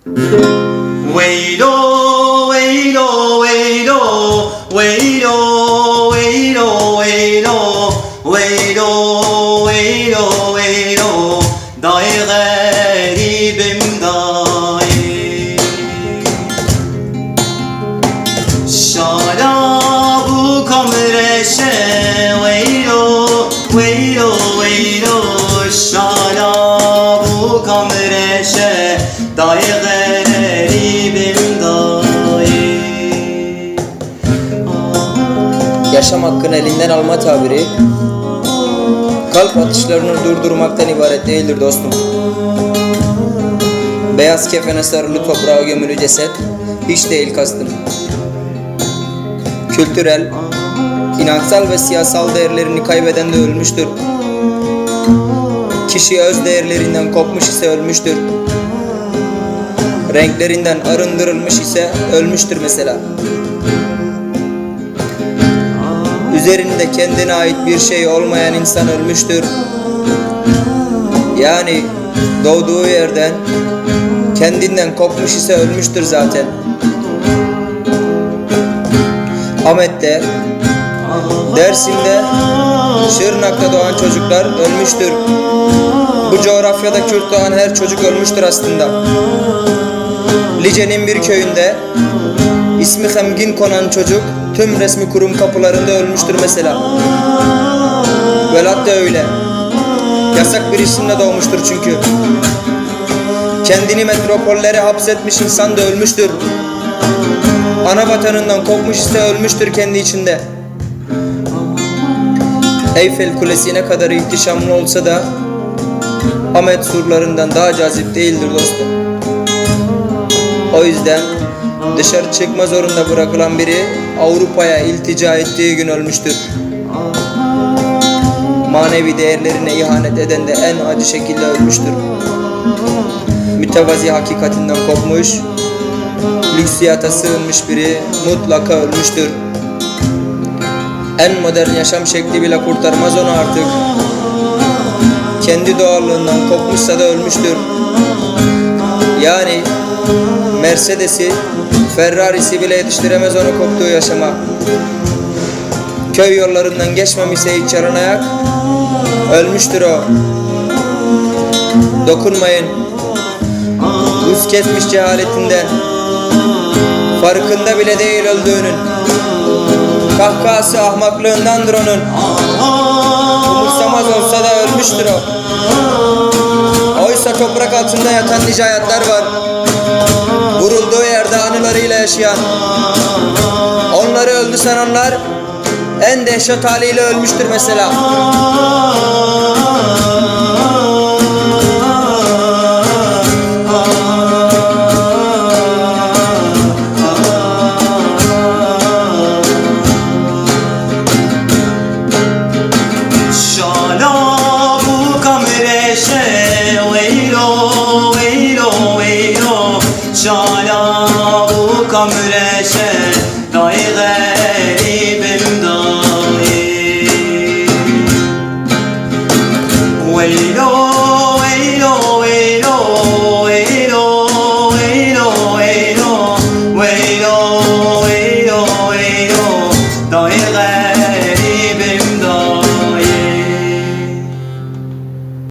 Veylo, veylo, veylo, veylo, veylo, veylo, veylo, veylo, veylo, dahi garibim dahi. Şala bu kamreşe, veylo, veylo, veylo, şala bu kamreşe, dahi garibim dahi. Yaşam hakkını elinden alma tabiri, kalp atışlarını durdurmaktan ibaret değildir dostum. Beyaz kefene sarılı toprağa gömülü ceset, hiç değil kastım. Kültürel, inansal ve siyasal değerlerini kaybeden de ölmüştür. Kişi öz değerlerinden kopmuş ise ölmüştür. Renklerinden arındırılmış ise ölmüştür mesela. Üzerinde kendine ait bir şey olmayan insan ölmüştür. Yani doğduğu yerden, kendinden kopmuş ise ölmüştür zaten. Ahmet'te, Dersim'de, Şırnak'ta doğan çocuklar ölmüştür. Bu coğrafyada Kürt doğan her çocuk ölmüştür aslında. Lice'nin bir köyünde ismi Hemgin konan çocuk tüm resmi kurum kapılarında ölmüştür mesela. Velat da öyle. Yasak bir isimle doğmuştur çünkü. Kendini metropollere hapsetmiş insan da ölmüştür. Ana vatanından kopmuş ise ölmüştür kendi içinde. Eyfel Kulesi ne kadar ihtişamlı olsa da Ahmet surlarından daha cazip değildir dostum. O yüzden dışarı çıkma zorunda bırakılan biri Avrupa'ya iltica ettiği gün ölmüştür. Manevi değerlerine ihanet eden de en acı şekilde ölmüştür. Mütevazi hakikatinden kopmuş, lüksiyata sığınmış biri mutlaka ölmüştür. En modern yaşam şekli bile kurtarmaz onu artık. Kendi doğallığından kopmuşsa da ölmüştür. Yani Mercedes'i, Ferrari'si bile yetiştiremez onu koptuğu yaşama. Köy yollarından geçmemişse hiç yarın ayak, ölmüştür o. Dokunmayın. Buz kesmiş cehaletinden, farkında bile değil öldüğünün. Kahkahası ahmaklığındandır onun. Umursamaz olsa da ölmüştür o. Oysa toprak altında yatan nice hayatlar var. Vurulduğu yerde anılarıyla yaşayan. Onları öldü sananlar en dehşet haliyle ölmüştür mesela.